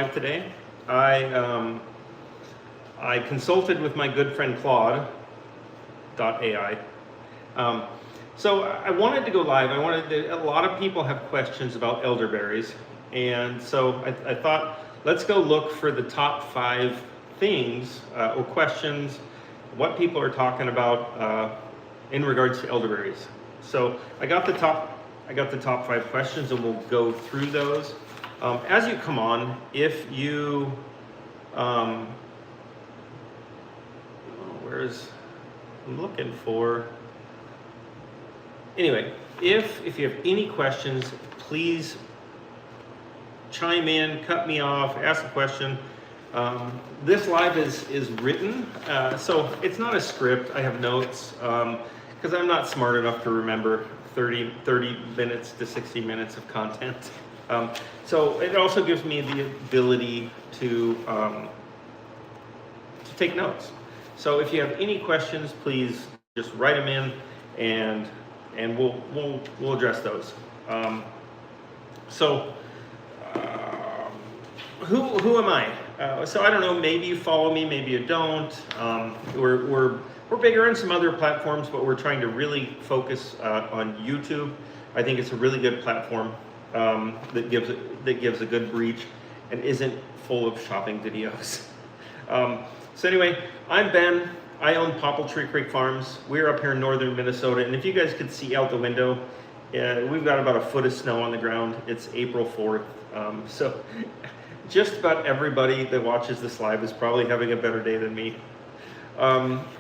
live today. I consulted with my good friend Claude.ai. So I wanted to go live. A lot of people have questions about elderberries, and so I thought let's go look for the top 5 things or questions, what people are talking about in regards to elderberries. So I got the top 5 questions, and we'll go through those. As you come on, if you, I'm looking for, anyway, if you have any questions, please chime in, cut me off, ask a question. This live is written, so it's not a script. I have notes, because I'm not smart enough to remember 30 minutes to 60 minutes of content. So it also gives me the ability to take notes. So if you have any questions, please just write them in, and we'll address those. Who am I? So I don't know. Maybe you follow me, maybe you don't. We're bigger on some other platforms, but we're trying to really focus on YouTube. I think it's a really good platform that gives a good reach and isn't full of shopping videos. So anyway, I'm Ben. I own Popple Tree Creek Farms. We're up here in northern Minnesota, and if you guys could see out the window, we've got about a foot of snow on the ground. It's April 4th, so just about everybody that watches this live is probably having a better day than me.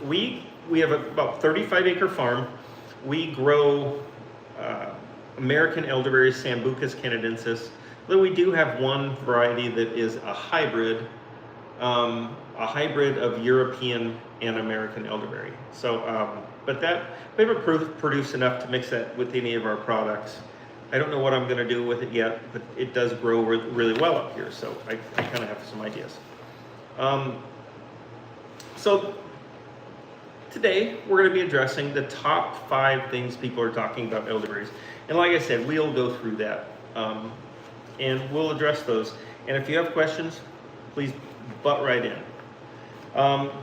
We have about 35-acre farm. We grow American elderberry, Sambucus canadensis. Though we do have one variety that is a hybrid of European and American elderberry. So, but that we haven't produced enough to mix that with any of our products. I don't know what I'm going to do with it yet, but it does grow really well up here. So I kind of have some ideas. So today we're going to be addressing the top 5 things people are talking about elderberries. And like I said, we'll go through that and we'll address those. And if you have questions, please butt right in.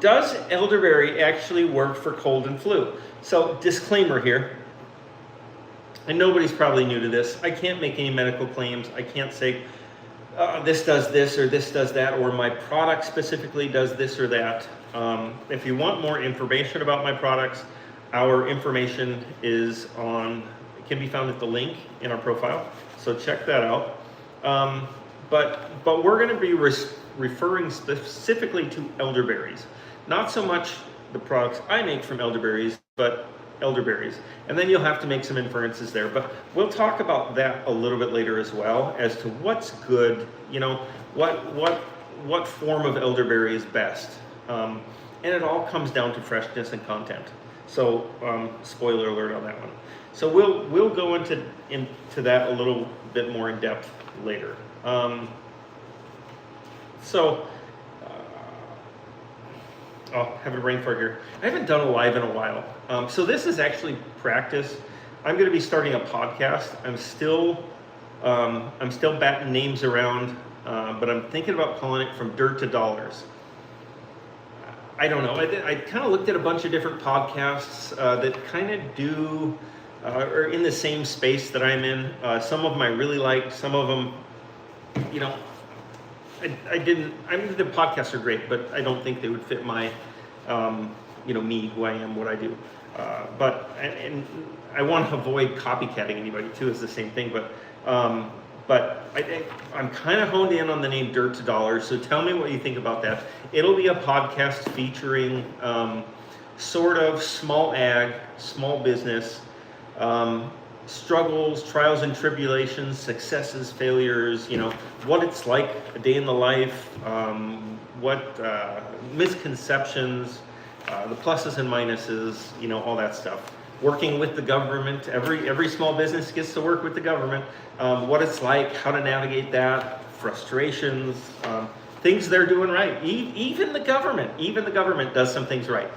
Does elderberry actually work for cold and flu? So disclaimer here, and nobody's probably new to this. I can't make any medical claims. I can't say this does this or this does that, or my product specifically does this or that. If you want more information about my products, our information can be found at the link in our profile. So check that out. But we're going to be referring specifically to elderberries, not so much the products I make from elderberries, but elderberries. And then you'll have to make some inferences there. But we'll talk about that a little bit later as well, as to what's good, what form of elderberry is best. And it all comes down to freshness and content. So spoiler alert on that one. So we'll go into that a little bit more in depth later. Oh, having a brain fart here. I haven't done a live in a while. So this is actually practice. I'm going to be starting a podcast. I'm still batting names around, but I'm thinking about calling it From Dirt to Dollars. I don't know. I kind of looked at a bunch of different podcasts that kind of do are in the same space that I'm in. Some of them I really liked. Some of them, I didn't. I mean, the podcasts are great, but I don't think they would fit my, me, who I am, what I do. But I want to avoid copycatting anybody too. It's the same thing, but I'm kind of honed in on the name Dirt to Dollars. So tell me what you think about that. It'll be a podcast featuring sort of small ag, small business, struggles, trials and tribulations, successes, failures, what it's like a day in the life, what misconceptions, the pluses and minuses, all that stuff. Working with the government, every small business gets to work with the government, what it's like, how to navigate that, frustrations, things they're doing right. Even the government does some things right.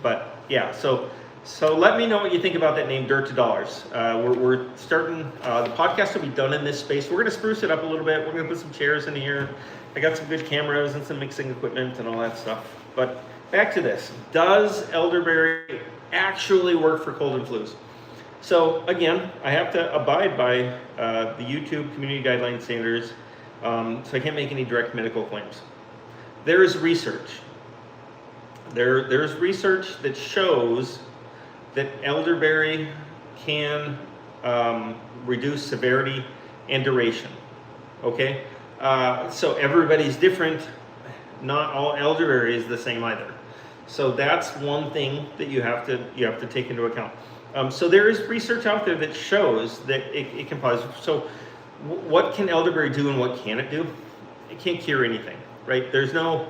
But yeah, so So let me know what you think about that name, Dirt to Dollars. We're starting, the podcast will be done in this space. We're going to spruce it up a little bit. We're going to put some chairs in here. I got some good cameras and some mixing equipment and all that stuff. But back to this. Does elderberry actually work for cold and flus? So again, I have to abide by the YouTube community guideline standards, so I can't make any direct medical claims. There is research. There's research that shows that elderberry can reduce severity and duration. Okay, so everybody's different. Not all elderberry is the same either. So that's one thing that you have to take into account. So there is research out there that shows that it can pause. So what can elderberry do and what can it do? It can't cure anything, right? There's no,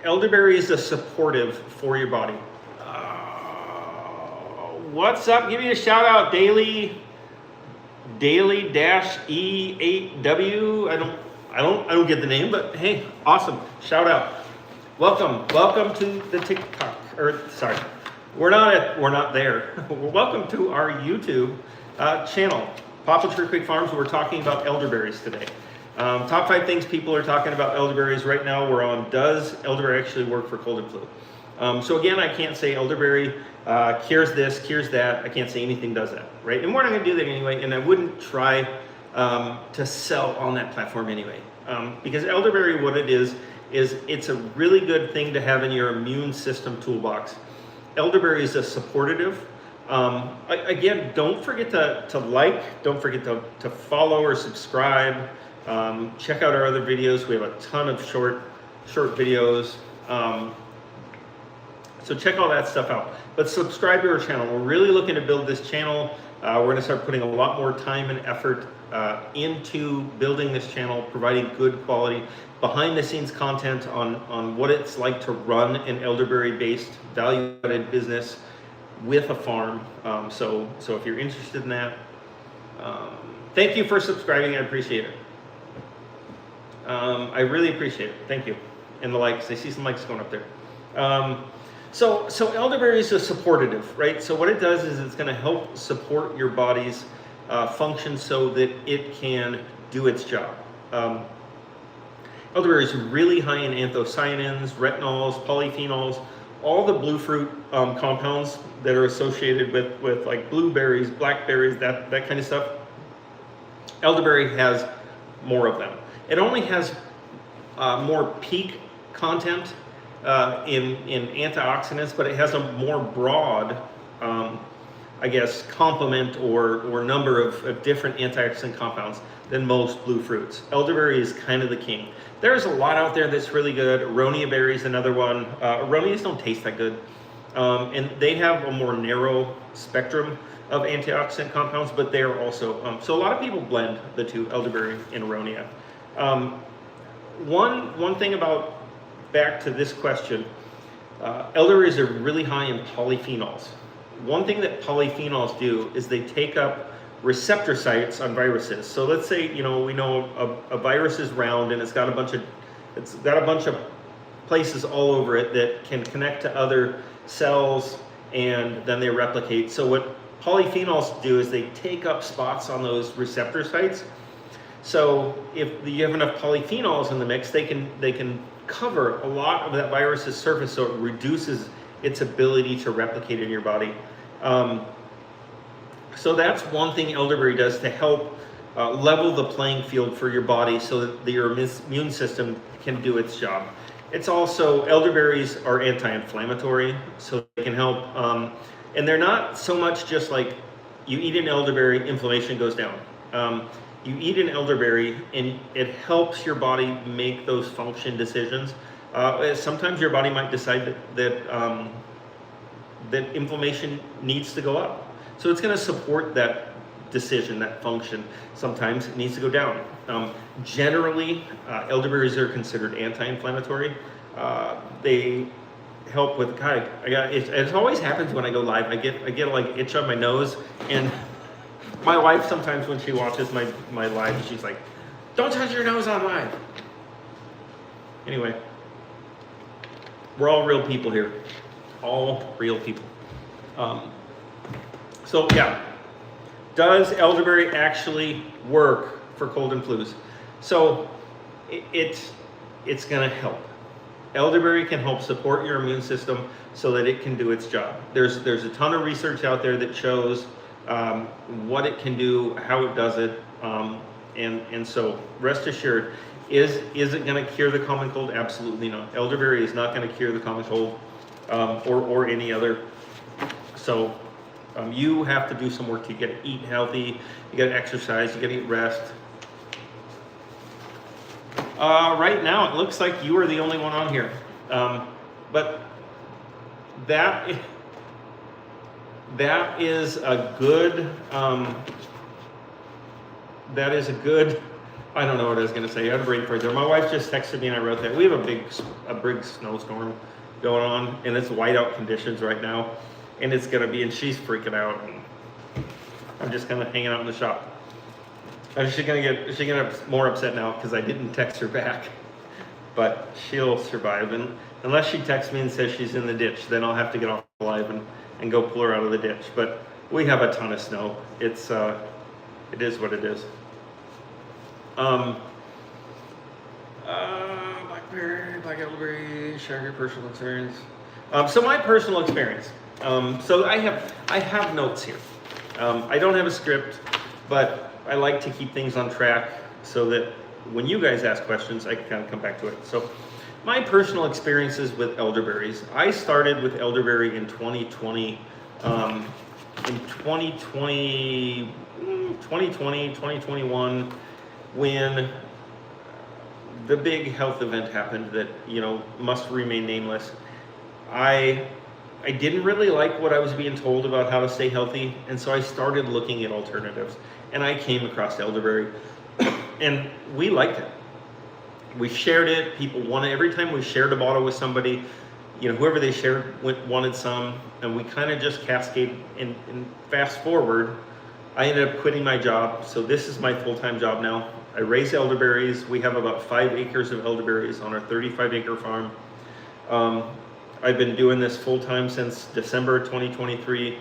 elderberry is a supportive for your body. What's up? Give me a shout out, Daily E8W. I don't get the name, but hey, awesome. Shout out. Welcome to the TikTok, or sorry. We're not there. Welcome to our YouTube channel, Popple Tree Creek Farms. We're talking about elderberries today. Top 5 things people are talking about elderberries right now. We're on, does elderberry actually work for cold and flu? So again, I can't say elderberry cures this, cures that. I can't say anything does that, right? And we're not going to do that anyway. And I wouldn't try to sell on that platform anyway, because elderberry, what it is it's a really good thing to have in your immune system toolbox. Elderberry is a supportive. Again, don't forget to like, don't forget to follow or subscribe. Check out our other videos. We have a ton of short videos. So check all that stuff out. But subscribe to our channel. We're really looking to build this channel. We're going to start putting a lot more time and effort into building this channel, providing good quality behind the scenes content on what it's like to run an elderberry based value added business with a farm. So if you're interested in that, thank you for subscribing. I appreciate it. I really appreciate it. Thank you. And the likes, I see some likes going up there. So elderberry is a supportive, right? So what it does is it's going to help support your body's function so that it can do its job. Elderberry is really high in anthocyanins, retinols, polyphenols, all the blue fruit compounds that are associated with like blueberries, blackberries, that kind of stuff. Elderberry has more of them. It only has more peak content in antioxidants, but it has a more broad, I guess, complement or number of different antioxidant compounds than most blue fruits. Elderberry is kind of the king. There's a lot out there that's really good. Aronia berry is another one. Aronias don't taste that good. And they have a more narrow spectrum of antioxidant compounds, but they are also, so a lot of people blend the two, elderberry and aronia. One thing about, back to this question, elderberries are really high in polyphenols. One thing that polyphenols do is they take up receptor sites on viruses. So let's say, we know a virus is round and it's got a bunch of places all over it that can connect to other cells and then they replicate. So what polyphenols do is they take up spots on those receptor sites. So if you have enough polyphenols in the mix, they can cover a lot of that virus's surface, so it reduces its ability to replicate in your body. So that's one thing elderberry does to help level the playing field for your body so that your immune system can do its job. It's also, elderberries are anti-inflammatory, so they can help, and they're not so much just like you eat an elderberry, inflammation goes down. You eat an elderberry and it helps your body make those function decisions. Sometimes your body might decide that inflammation needs to go up. So it's going to support that decision, that function. Sometimes it needs to go down. Generally, elderberries are considered anti-inflammatory. They help with, it always happens when I go live. I get like itch on my nose, and my wife sometimes when she watches my live, she's like, "Don't touch your nose on live." Anyway, we're all real people here. All real people. So yeah, does elderberry actually work for cold and flus? So it's going to help. Elderberry can help support your immune system so that it can do its job. There's a ton of research out there that shows what it can do, how it does it, and so rest assured, is it going to cure the common cold? Absolutely not. Elderberry is not going to cure the common cold or any other. So you have to do some work. You got to eat healthy, you got to exercise, you got to get rest. Right now, it looks like you are the only one on here, but that is a good. That is a good. I don't know what I was going to say. I had a brain fart there. My wife just texted me and I wrote that. We have a big snowstorm going on, and it's whiteout conditions right now, and it's going to be. And she's freaking out, and I'm just kind of hanging out in the shop. She's gonna get more upset now because I didn't text her back, but she'll survive. And unless she texts me and says she's in the ditch, then I'll have to get off live and go pull her out of the ditch. But we have a ton of snow. It is what it is. Black elderberry, share your personal experience. So my personal experience. So I have notes here. I don't have a script, but I like to keep things on track so that when you guys ask questions, I can kind of come back to it. So my personal experiences with elderberries, I started with elderberry in 2020, 2021, when the big health event happened that, must remain nameless. I didn't really like what I was being told about how to stay healthy, and so I started looking at alternatives. And I came across elderberry, and we liked it. We shared it. People wanted, every time we shared a bottle with somebody, whoever they shared wanted some, and we kind of just cascade. And fast forward, I ended up quitting my job, so this is my full-time job now. I raise elderberries. We have about 5 acres of elderberries on our 35-acre farm. I've been doing this full-time since December 2023.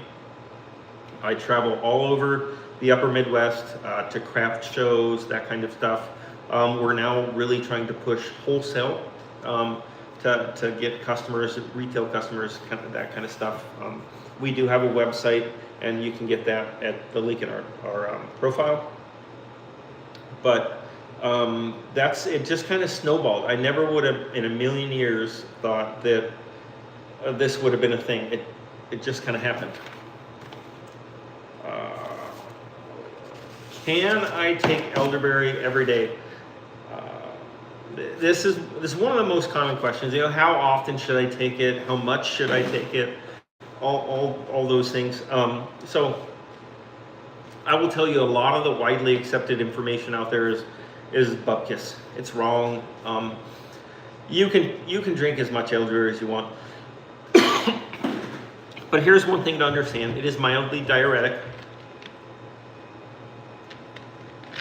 I travel all over the upper Midwest to craft shows, that kind of stuff. We're now really trying to push wholesale to get customers, retail customers, that kind of stuff. We do have a website, and you can get that at the link in our profile. But that's it. Just kind of snowballed. I never would have, in a million years, thought that this would have been a thing. It just kind of happened. Can I take elderberry every day? This is one of the most common questions. How often should I take it? How much should I take it? All those things. So I will tell you, a lot of the widely accepted information out there is bupkis. It's wrong. You can drink as much elderberry as you want. But here's one thing to understand. It is mildly diuretic.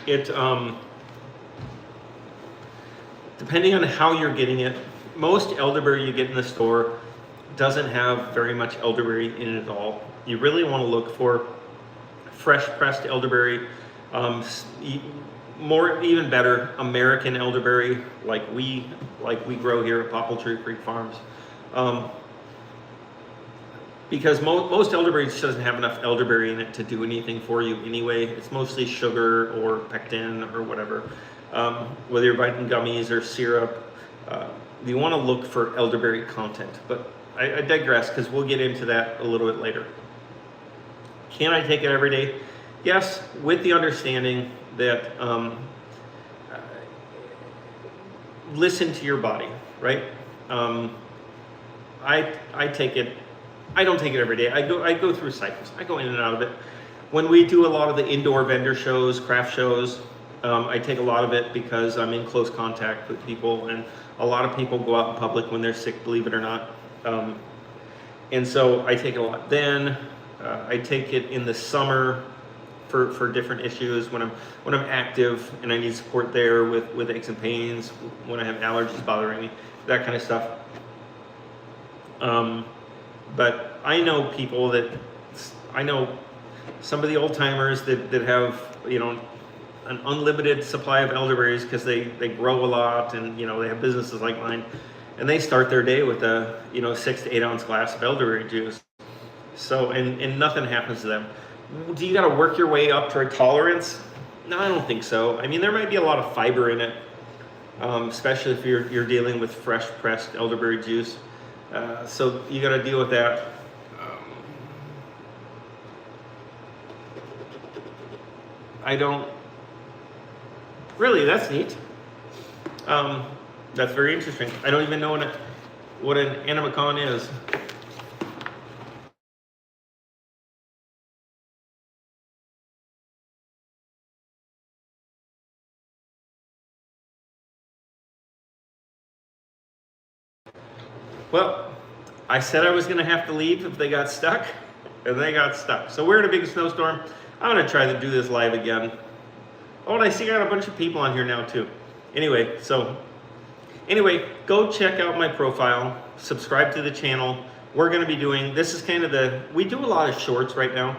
It, depending on how you're getting it, most elderberry you get in the store doesn't have very much elderberry in it at all. You really want to look for fresh pressed elderberry, even better, American elderberry, like we grow here at Popple Tree Creek Farms. Because most elderberry just doesn't have enough elderberry in it to do anything for you anyway. It's mostly sugar or pectin or whatever. Whether you're biting gummies or syrup, you want to look for elderberry content. But I digress, because we'll get into that a little bit later. Can I take it every day? Yes, with the understanding that listen to your body, right? I take it. I don't take it every day. I go through cycles. I go in and out of it. When we do a lot of the indoor vendor shows, craft shows, I take a lot of it because I'm in close contact with people, and a lot of people go out in public when they're sick, believe it or not. And so I take it a lot. Then I take it in the summer for different issues, when I'm active and I need support there with aches and pains, when I have allergies bothering me, that kind of stuff. But I know people that, I know some of the old timers that have, you know, an unlimited supply of elderberries because they grow a lot, and, you know, they have businesses like mine, and they start their day with a, you know, 6 to 8 ounce glass of elderberry juice. So, and nothing happens to them. Do you got to work your way up to a tolerance? No, I don't think so. I mean, there might be a lot of fiber in it, especially if you're dealing with fresh pressed elderberry juice. So you got to deal with that. I don't really. That's neat. That's very interesting. I don't even know what an animacon is. Well, I said I was going to have to leave if they got stuck, and they got stuck. So we're in a big snowstorm. I'm going to try to do this live again. Oh, and I see I got a bunch of people on here now too. Anyway, go check out my profile, subscribe to the channel. We're going to be doing, this is kind of we do a lot of shorts right now,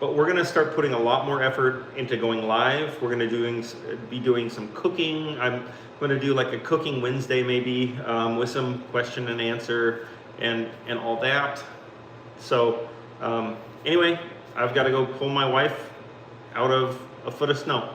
but we're going to start putting a lot more effort into going live. We're going to be doing some cooking. I'm going to do like a cooking Wednesday maybe, with some question and answer and all that. So anyway, I've got to go pull my wife out of a foot of snow.